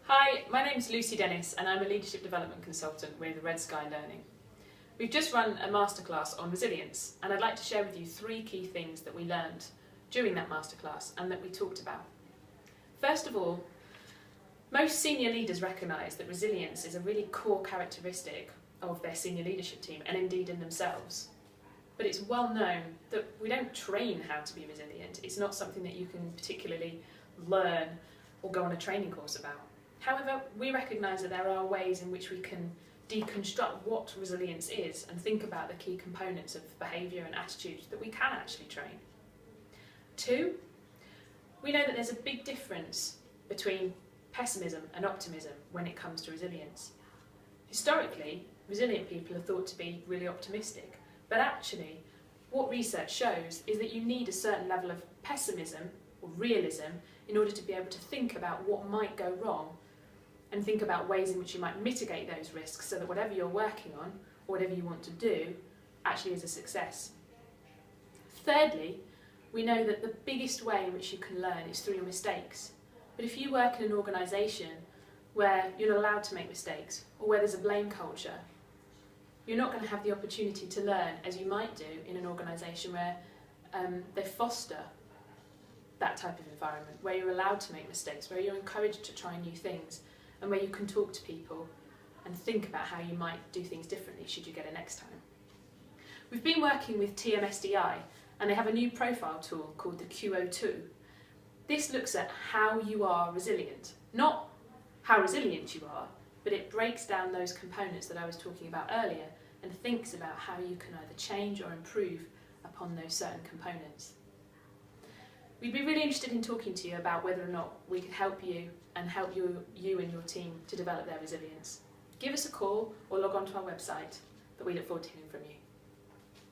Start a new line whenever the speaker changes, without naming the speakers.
Hi, my name's Lucy Dennis and I'm a Leadership Development Consultant with Red Sky Learning. We've just run a masterclass on resilience and I'd like to share with you three key things that we learned during that masterclass and that we talked about. First of all, most senior leaders recognise that resilience is a really core characteristic of their senior leadership team and indeed in themselves. But it's well known that we don't train how to be resilient. It's not something that you can particularly learn or go on a training course about. However, we recognise that there are ways in which we can deconstruct what resilience is and think about the key components of behaviour and attitudes that we can actually train. Two, we know that there's a big difference between pessimism and optimism when it comes to resilience. Historically, resilient people are thought to be really optimistic, but actually what research shows is that you need a certain level of pessimism or realism in order to be able to think about what might go wrong and think about ways in which you might mitigate those risks so that whatever you're working on or whatever you want to do actually is a success. Thirdly, we know that the biggest way in which you can learn is through your mistakes. But if you work in an organisation where you're not allowed to make mistakes or where there's a blame culture, you're not going to have the opportunity to learn as you might do in an organisation where they foster that type of environment, where you're allowed to make mistakes, where you're encouraged to try new things, and where you can talk to people and think about how you might do things differently should you get it next time. We've been working with TMSDI and they have a new profile tool called the QO2. This looks at how you are resilient, not how resilient you are, but it breaks down those components that I was talking about earlier and thinks about how you can either change or improve upon those certain components. We'd be really interested in talking to you about whether or not we could help you and help you and your team to develop their resilience. Give us a call or log on to our website, but we look forward to hearing from you.